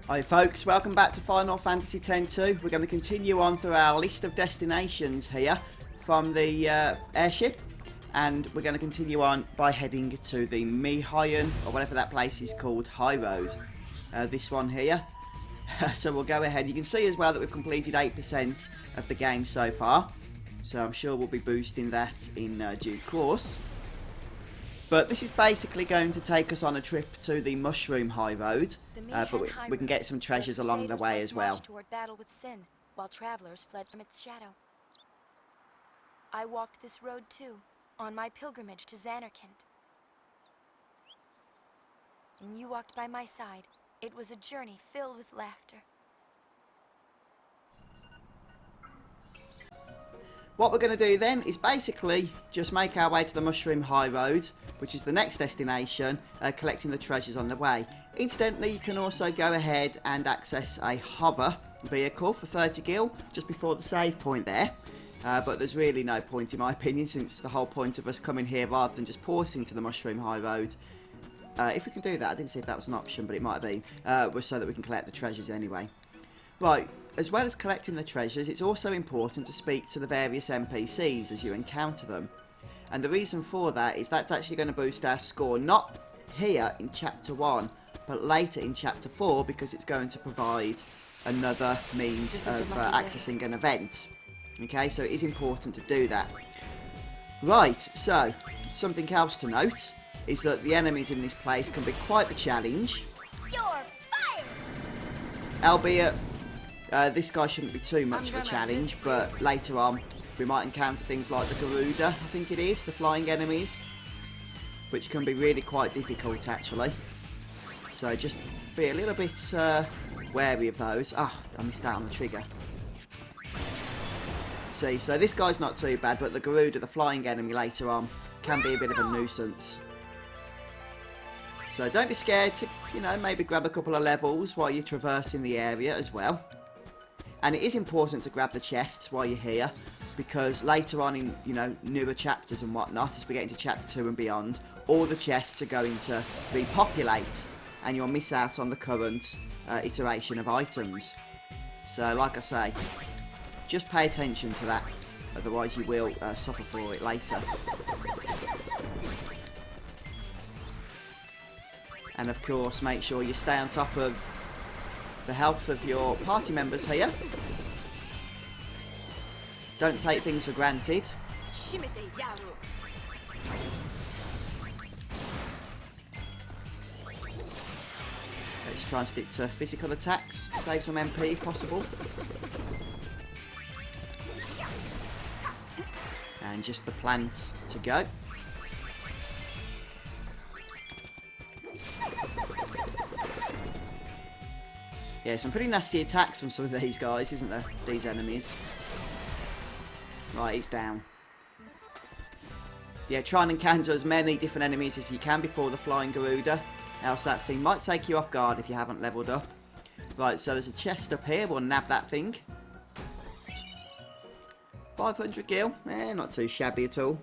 Hi folks, welcome back to Final Fantasy X-2. We're going to continue on through our list of destinations here from the airship, and we're going to continue on by heading to the Mi'ihen, or whatever that place is called, Highroad. This one here. So we'll go ahead. You can see as well that we've completed 8% of the game so far, so I'm sure we'll be boosting that in due course. But this is basically going to take us on a trip to the Mushroom Highroad, but we can get some treasures along the way as well. Toward battle with sin, while travelers fled from its shadow. I walked this road too, on my pilgrimage to Zanarkand. And you walked by my side. It was a journey filled with laughter. What we're going to do then is basically just make our way to the Mushroom Highroad, which is the next destination, collecting the treasures on the way. Incidentally, you can also go ahead and access a hover vehicle for 30 gil just before the save point there. But there's really no point in my opinion, since the whole point of us coming here rather than just porting to the Mushroom Highroad, if we can do that, I didn't see if that was an option, but it might have been, was so that we can collect the treasures anyway. Right, as well as collecting the treasures, it's also important to speak to the various NPCs as you encounter them. And the reason for that is that's actually going to boost our score, not here in Chapter 1, but later in Chapter 4, because it's going to provide another means of accessing an event. Okay, so it is important to do that. Right, so, something else to note is that the enemies in this place can be quite the challenge. You're fired! Albeit, this guy shouldn't be too much of a challenge, but later on we might encounter things like the Garuda, I think it is, the flying enemies, which can be really quite difficult actually. So just be a little bit wary of those. Ah, I missed out on the trigger. See, so this guy's not too bad, but the Garuda, the flying enemy later on, can be a bit of a nuisance. So don't be scared to, you know, maybe grab a couple of levels while you're traversing the area as well. And it is important to grab the chests while you're here, because later on in, you know, newer chapters and whatnot, as we get into Chapter 2 and beyond, all the chests are going to repopulate, and you'll miss out on the current iteration of items. So, like I say, just pay attention to that, otherwise you will suffer for it later. And of course, make sure you stay on top of the health of your party members here. Don't take things for granted. Let's try and stick to physical attacks, save some MP if possible. And just the plant to go. Yeah, some pretty nasty attacks from some of these guys, isn't there? These enemies. Right, he's down. Yeah, try and encounter as many different enemies as you can before the flying Garuda, else that thing might take you off guard if you haven't leveled up. Right, so there's a chest up here, we'll nab that thing. 500 gil, not too shabby at all.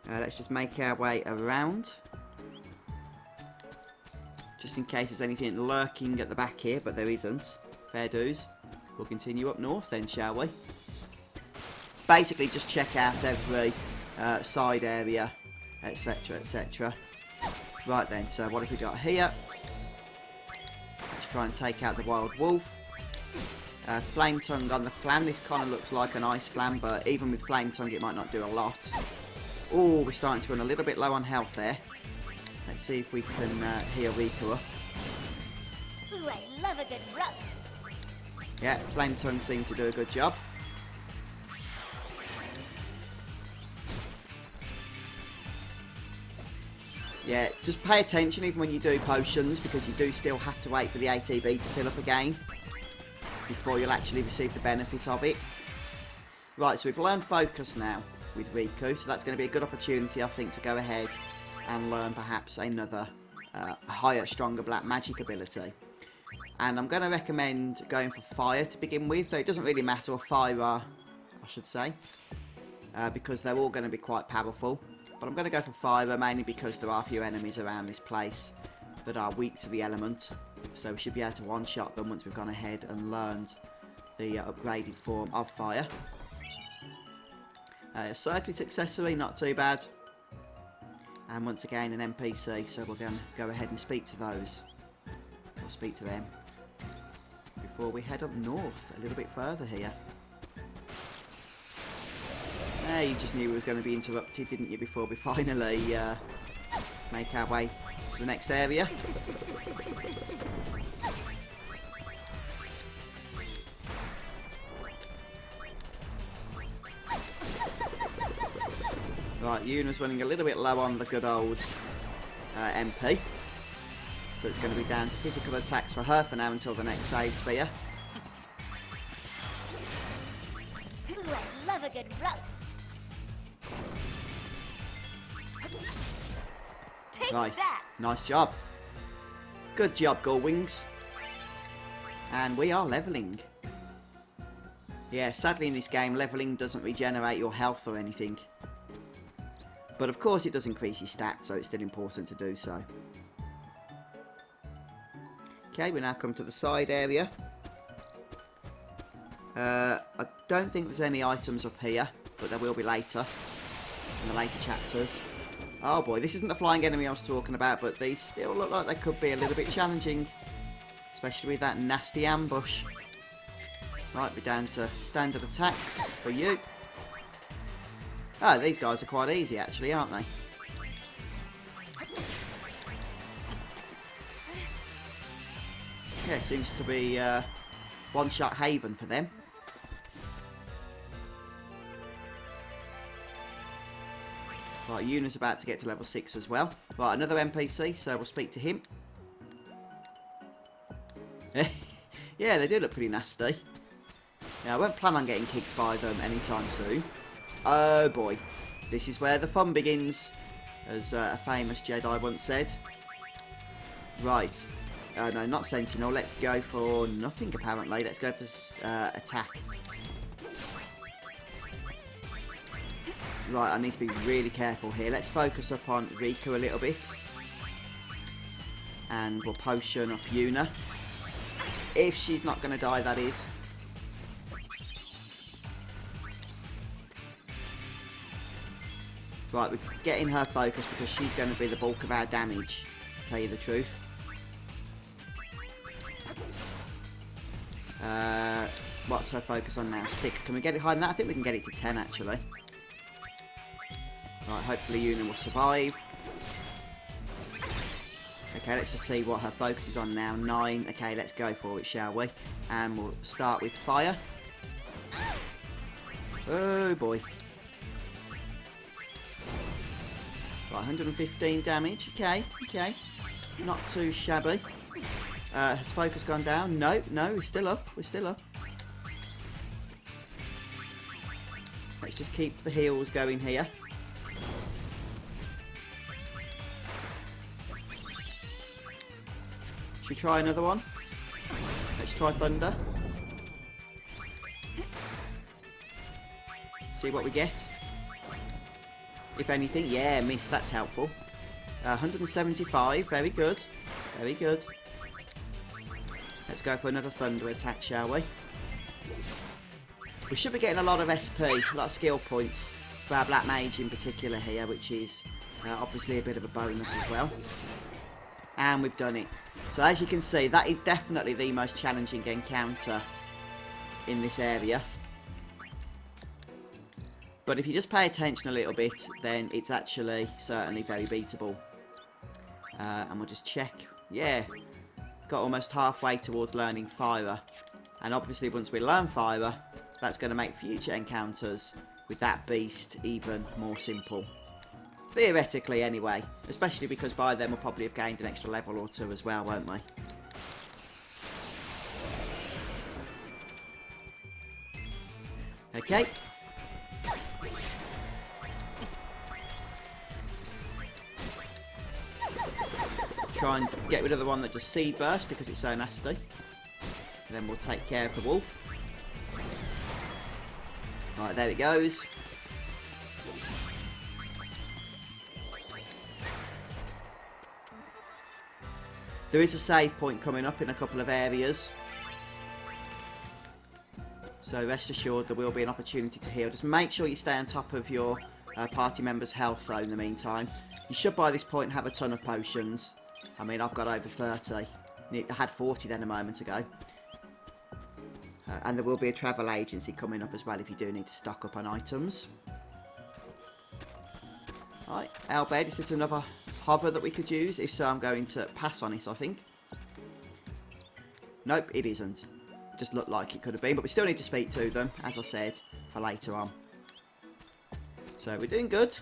Let's just make our way around. Just in case there's anything lurking at the back here, but there isn't. Fair dues. We'll continue up north then, shall we? Basically, just check out every side area, etc, etc. Right then, so what have we got here? Let's try and take out the wild wolf. Flame tongue on the flan. This kind of looks like an ice flan, but even with flame tongue it might not do a lot. Oh, we're starting to run a little bit low on health there. Let's see if we can heal Rika up. Ooh, I love a good roast. Yeah, flame tongue seemed to do a good job. Yeah, just pay attention even when you do potions, because you do still have to wait for the ATB to fill up again before you'll actually receive the benefit of it. Right, so we've learned focus now with Riku, so that's going to be a good opportunity, I think, to go ahead and learn perhaps another higher, stronger black magic ability. And I'm going to recommend going for fire to begin with, though it doesn't really matter, or fire, I should say, because they're all going to be quite powerful. But I'm going to go for fire, mainly because there are a few enemies around this place that are weak to the element. So we should be able to one-shot them once we've gone ahead and learned the upgraded form of fire. Circuit accessory, not too bad. And once again an NPC, so we're going to go ahead and speak to those. We'll speak to them before we head up north a little bit further here. You just knew we was going to be interrupted, didn't you, before we finally make our way to the next area. Right, Yuna's running a little bit low on the good old MP. So it's going to be down to physical attacks for her for now until the next save sphere. Ooh, I love a good roast. Take Right, that. nice job. Good job, Gullwings. And we are levelling. Yeah, sadly in this game, levelling doesn't regenerate your health or anything. But of course it does increase your stats, so it's still important to do so. Okay, we now come to the side area. I don't think there's any items up here, but there will be later, in the later chapters. Oh boy, this isn't the flying enemy I was talking about, but these still look like they could be a little bit challenging. Especially with that nasty ambush. Right, we're down to standard attacks for you. Oh, these guys are quite easy actually, aren't they? Yeah, seems to be one-shot haven for them. Right, Yuna's about to get to level 6 as well. Right, another NPC, so we'll speak to him. Yeah, they do look pretty nasty. Yeah, I won't plan on getting kicked by them anytime soon. Oh boy, this is where the fun begins, as a famous Jedi once said. Right, no, not Sentinel, let's go for nothing apparently, let's go for attack. Right, I need to be really careful here, let's focus up on Rika a little bit. And we'll potion up Yuna. If she's not going to die, that is. Right, we're getting her focused because she's going to be the bulk of our damage, to tell you the truth. What's her focus on now? 6. Can we get it higher than that? I think we can get it to 10 actually. Right, hopefully Yuna will survive. Okay, let's just see what her focus is on now. 9. Okay, let's go for it, shall we? And we'll start with fire. Oh boy. Right, 115 damage. Okay, okay. Not too shabby. Has focus gone down? No, no, we're still up. We're still up. Let's just keep the heals going here. Should we try another one? Let's try Thunder. See what we get. If anything, yeah, miss, that's helpful. 175, very good. Very good. Let's go for another Thunder attack, shall we? We should be getting a lot of SP, a lot of skill points for our Black Mage in particular here, which is obviously a bit of a bonus as well. And we've done it. So as you can see, that is definitely the most challenging encounter in this area. But if you just pay attention a little bit, then it's actually certainly very beatable. And we'll just check. Yeah, got almost halfway towards learning Fire. And obviously once we learn Fire, that's going to make future encounters with that beast even more simple. Theoretically anyway, especially because by then we'll probably have gained an extra level or 2 as well, won't we? Okay. Try and get rid of the one that does Seed Burst because it's so nasty. And then we'll take care of the wolf. Right, there it goes. There is a save point coming up in a couple of areas. So rest assured there will be an opportunity to heal. Just make sure you stay on top of your party members' health though in the meantime. You should by this point have a ton of potions. I mean, I've got over 30. I had 40 then a moment ago. And there will be a travel agency coming up as well if you do need to stock up on items. Right, Albed, is this another hover that we could use? If so, I'm going to pass on it, I think. Nope, it isn't. Just looked like it could have been, but we still need to speak to them, as I said, for later on. So we're doing good.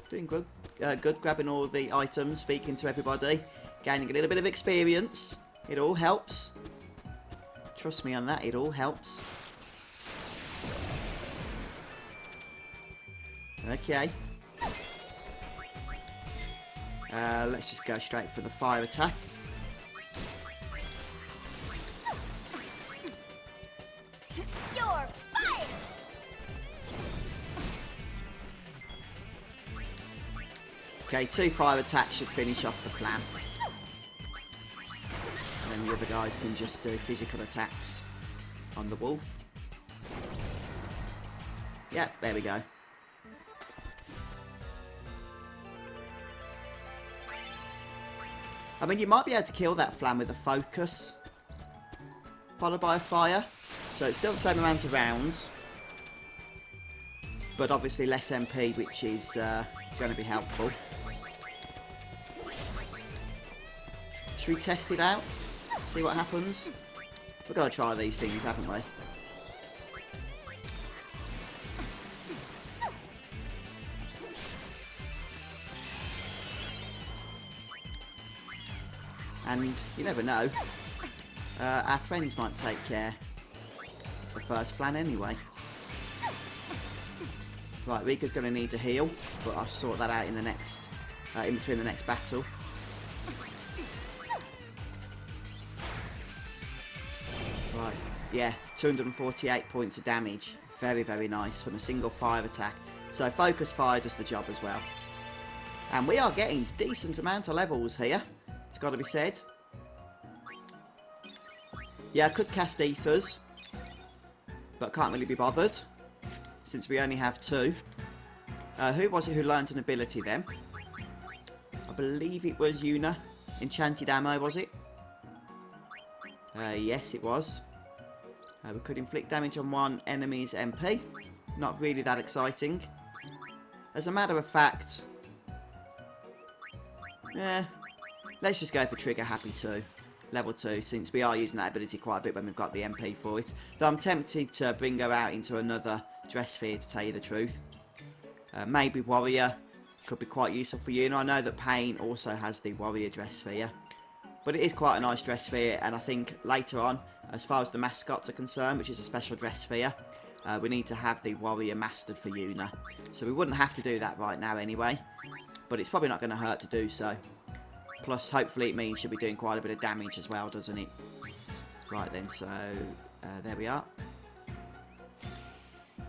Doing good. Good, grabbing all the items, speaking to everybody, gaining a little bit of experience. It all helps. Trust me on that, it all helps. Okay. Let's just go straight for the fire attack. You're fired! Okay, 2 fire attacks should finish off the plan. And then the other guys can just do physical attacks on the wolf. Yep, there we go. I mean, you might be able to kill that flan with a focus, followed by a fire. So it's still the same amount of rounds, but obviously less MP, which is going to be helpful. Should we test it out? See what happens? We've got to try these things, haven't we? And you never know, our friends might take care of the first flan anyway. Right, Rika's going to need to heal, but I'll sort that out in the next, in between the next battle. Right, yeah, 248 points of damage. Very, very nice from a single fire attack. So focus fire does the job as well. And we are getting decent amount of levels here. It's got to be said. Yeah, I could cast ethers, but can't really be bothered since we only have 2. Who was it who learnt an ability then? I believe it was Yuna. Enchanted ammo, was it? Yes, it was. We could inflict damage on one enemy's MP. Not really that exciting. As a matter of fact, let's just go for Trigger Happy 2. Level 2, since we are using that ability quite a bit when we've got the MP for it. Though I'm tempted to bring her out into another dress sphere, to tell you the truth. Maybe Warrior could be quite useful for you. And I know that Pain also has the Warrior dress sphere. But it is quite a nice dress sphere, and I think later on, as far as the mascots are concerned, which is a special dress sphere, we need to have the Warrior mastered for Yuna. So we wouldn't have to do that right now anyway. But it's probably not going to hurt to do so. Plus, hopefully it means she'll be doing quite a bit of damage as well, doesn't it? Right then, so there we are.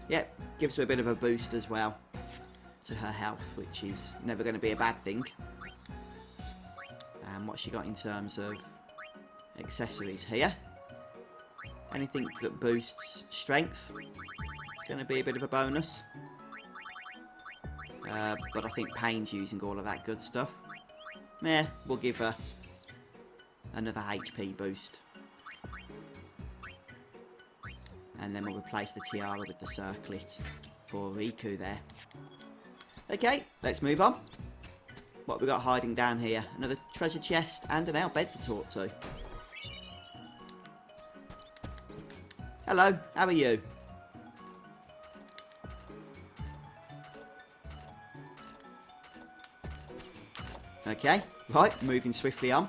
Yep, gives her a bit of a boost as well to her health, which is never going to be a bad thing. And what she got in terms of accessories here. Anything that boosts strength is going to be a bit of a bonus. But I think Pain's using all of that good stuff. Yeah, we'll give her another HP boost. And then we'll replace the tiara with the circlet for Riku there. Okay, let's move on. What have we got hiding down here? Another treasure chest and an outbed to talk to. Hello, how are you? Okay, right, moving swiftly on.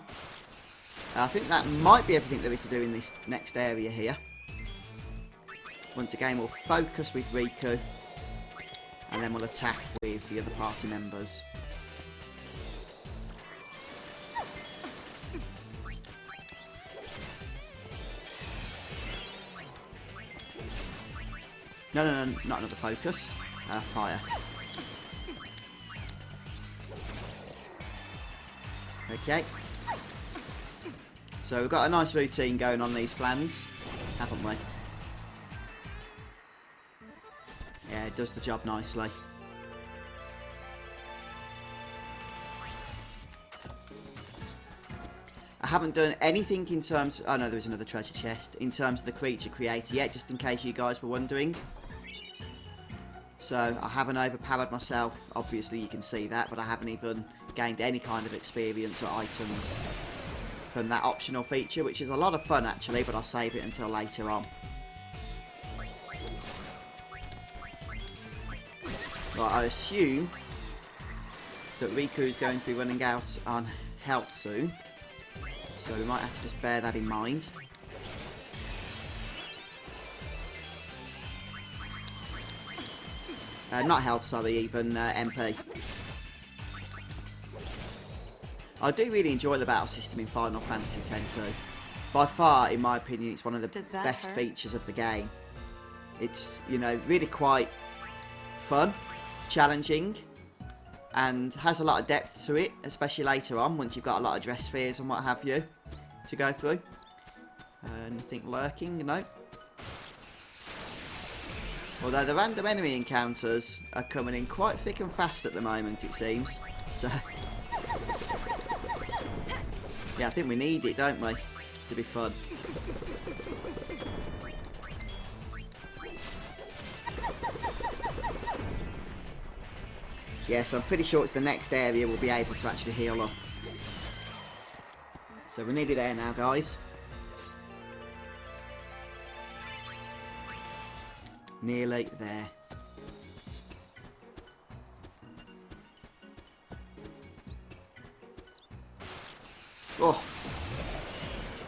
I think that might be everything there is to do in this next area here. Once again, we'll focus with Riku, and then we'll attack with the other party members. No, not another focus. Fire. Okay. So we've got a nice routine going on these flans, haven't we? Yeah, it does the job nicely. I haven't done anything in terms... Oh no, there is another treasure chest. In terms of the creature creator yet, just in case you guys were wondering. So I haven't overpowered myself. Obviously you can see that, but I haven't even gained any kind of experience or items from that optional feature, which is a lot of fun actually, but I'll save it until later on. Right, I assume that Riku's going to be running out on health soon, so we might have to just bear that in mind. Not health, sorry, even MP. I do really enjoy the battle system in Final Fantasy X too. By far, in my opinion, it's one of the best features of the game. It's, you know, really quite fun, challenging, and has a lot of depth to it, especially later on, once you've got a lot of dress spheres and what have you to go through. Nothing lurking, no. Although the random enemy encounters are coming in quite thick and fast at the moment, it seems. So, yeah, I think we need it, don't we, to be fun. Yeah, so I'm pretty sure it's the next area we'll be able to actually heal up. So we're nearly there now, guys. Nearly there. Oh,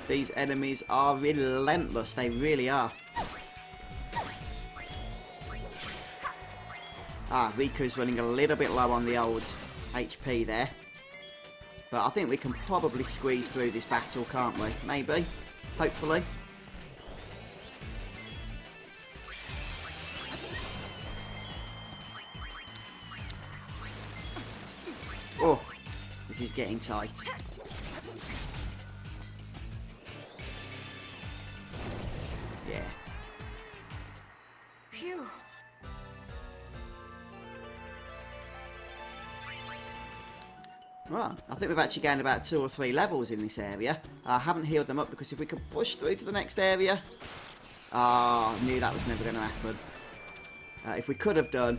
these enemies are relentless, they really are. Ah, Riku's running a little bit low on the old HP there. But I think we can probably squeeze through this battle, can't we? Maybe. Hopefully. Oh, this is getting tight. Yeah. Phew. Right, I think we've actually gained about 2 or 3 levels in this area. I haven't healed them up because if we could push through to the next area... I knew that was never going to happen. If we could have done,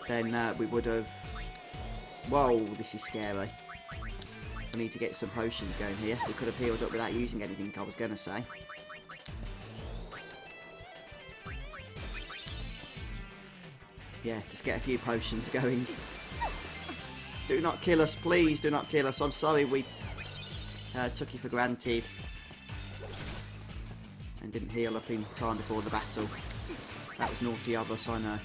then we would have... Whoa, this is scary. We need to get some potions going here. We could have healed up without using anything, I was going to say. Yeah, just get a few potions going. Do not kill us, please do not kill us. I'm sorry we took you for granted and didn't heal up in time before the battle. That was naughty of us, I know.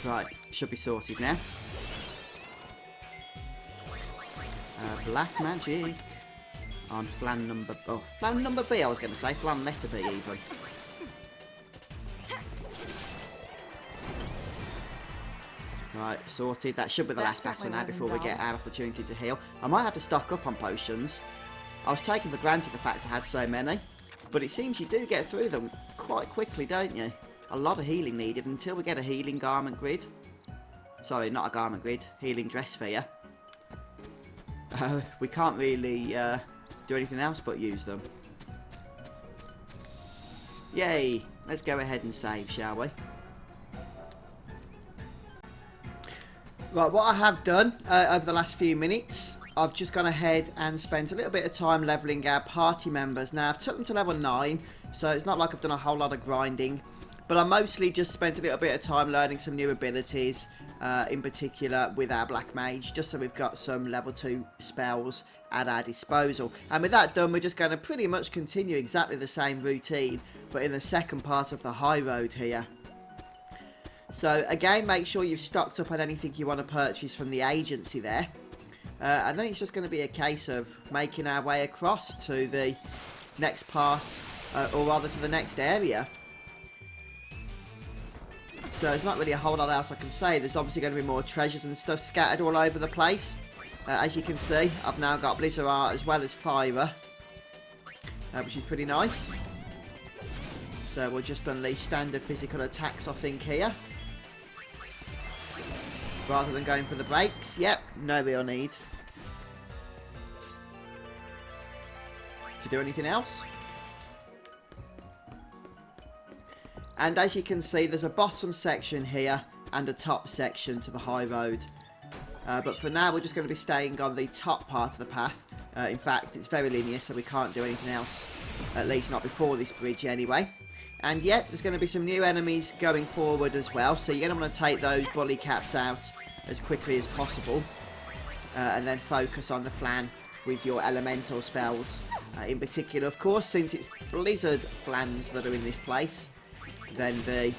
Right, should be sorted now. Black magic. On flan number... Oh, flan number B I was going to say. Flan letter B even. Right, sorted. That should be the last battle now before we get our opportunity to heal. I might have to stock up on potions. I was taking for granted the fact I had so many. But it seems you do get through them quite quickly, don't you? A lot of healing needed until we get a healing garment grid. Sorry, not a garment grid. Healing dress sphere. We can't really... do anything else but use them. Yay! Let's go ahead and save, shall we? Right, what I have done over the last few minutes, I've just gone ahead and spent a little bit of time levelling our party members. Now, I've took them to level 9, so it's not like I've done a whole lot of grinding, but I mostly just spent a little bit of time learning some new abilities, in particular with our Black Mage, just so we've got some level 2 spells at our disposal. And with that done, we're just going to pretty much continue exactly the same routine, but in the second part of the high road here. So again, make sure you've stocked up on anything you want to purchase from the agency there. And then it's just going to be a case of making our way across to the next part, or rather to the next area, So there's not really a whole lot else I can say. There's obviously going to be more treasures and stuff scattered all over the place. As you can see, I've now got Blizzard Art as well as Fire, which is pretty nice. So we'll just unleash standard physical attacks, I think, here. Rather than going for the breaks. Yep, no real need to do anything else. And as you can see, there's a bottom section here and a top section to the high road. But for now, we're just going to be staying on the top part of the path. In fact, it's very linear, so we can't do anything else. At least not before this bridge anyway. And yet, there's going to be some new enemies going forward as well. So you're going to want to take those bully cats out as quickly as possible. And then focus on the flan with your elemental spells. In particular, of course, since it's blizzard flans that are in this place, then the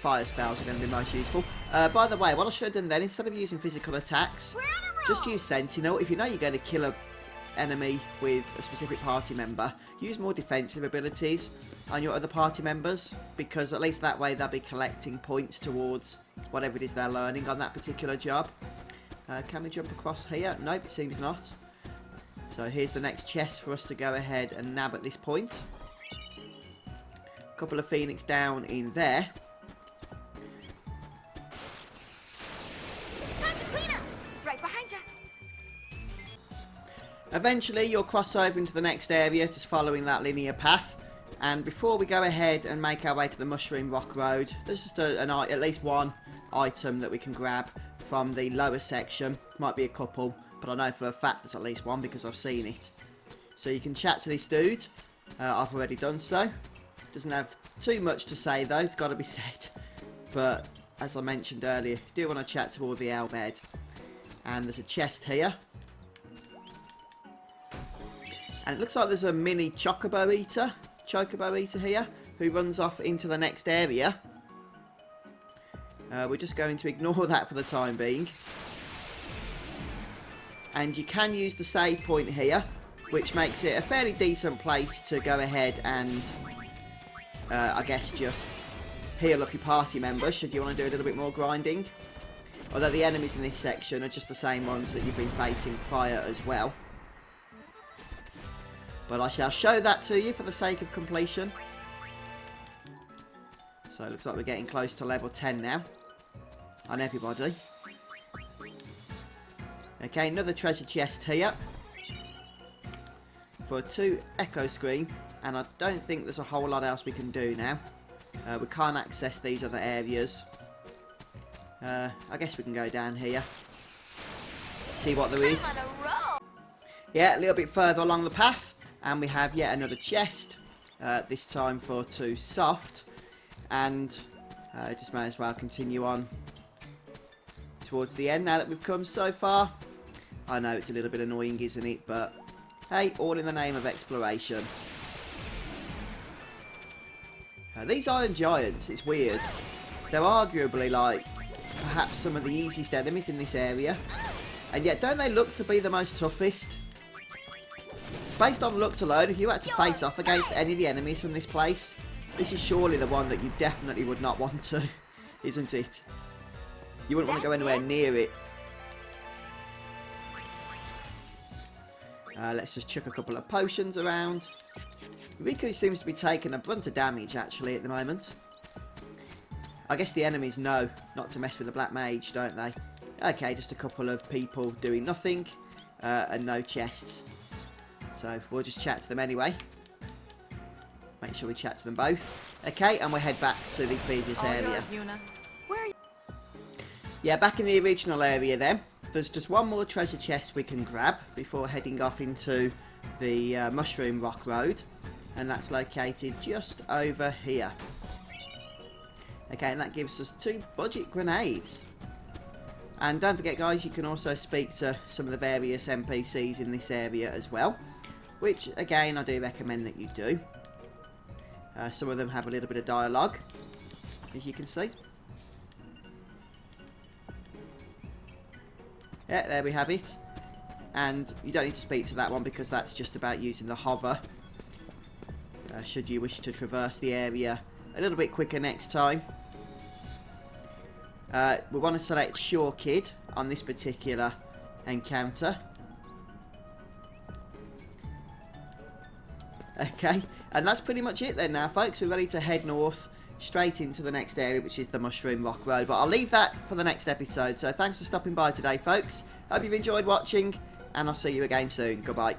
fire spells are going to be most useful. By the way, what I should have done then, instead of using physical attacks, just use Sentinel. If you know you're going to kill an enemy with a specific party member, use more defensive abilities on your other party members, because at least that way they'll be collecting points towards whatever it is they're learning on that particular job. Can we jump across here? Nope, it seems not. So here's the next chest for us to go ahead and nab at this point. Couple of Phoenix down in there. Time to clean up. Right behind you. Eventually you'll cross over into the next area, just following that linear path. And before we go ahead and make our way to the Mushroom Rock Road, there's just at least one item that we can grab from the lower section. Might be a couple, but I know for a fact there's at least one because I've seen it. So you can chat to this dude. I've already done so. Doesn't have too much to say though, it's got to be said. But as I mentioned earlier, you do want to chat to all the Owlbed. And there's a chest here. And it looks like there's a mini chocobo eater here, who runs off into the next area. We're just going to ignore that for the time being. And you can use the save point here, which makes it a fairly decent place to go ahead and I guess just heal up your party members should you want to do a little bit more grinding. Although the enemies in this section are just the same ones that you've been facing prior as well. But I shall show that to you for the sake of completion. So it looks like we're getting close to level 10 now. On everybody. Okay, another treasure chest here. For 2 echo screen. And I don't think there's a whole lot else we can do now. We can't access these other areas. I guess we can go down here. See what there is. Yeah, a little bit further along the path. And we have yet another chest. This time for 2 soft. And just may as well continue on towards the end now that we've come so far. I know it's a little bit annoying, isn't it? But hey, all in the name of exploration. These Iron Giants, it's weird. They're arguably like perhaps some of the easiest enemies in this area. And yet don't they look to be the most toughest? Based on looks alone, if you had to face off against any of the enemies from this place, this is surely the one that you definitely would not want to, isn't it? You wouldn't want to go anywhere near it. Let's just chuck a couple of potions around. Riku seems to be taking a brunt of damage actually at the moment. I guess the enemies know not to mess with the Black Mage, don't they? Okay, just a couple of people doing nothing and no chests. So we'll just chat to them anyway. Make sure we chat to them both. Okay, and we'll head back to the previous area. Yeah, back in the original area then. There's just one more treasure chest we can grab before heading off into the Mushroom Rock Road. And that's located just over here. Okay, and that gives us 2 budget grenades. And don't forget guys, you can also speak to some of the various NPCs in this area as well. Which, again, I do recommend that you do. Some of them have a little bit of dialogue, as you can see. Yeah, there we have it. And you don't need to speak to that one because that's just about using the hover. Should you wish to traverse the area a little bit quicker next time. We want to select Sure Kid on this particular encounter. Okay, and that's pretty much it then now, folks. We're ready to head north straight into the next area, which is the Mushroom Rock Road. But I'll leave that for the next episode. So thanks for stopping by today, folks. Hope you've enjoyed watching, and I'll see you again soon. Goodbye.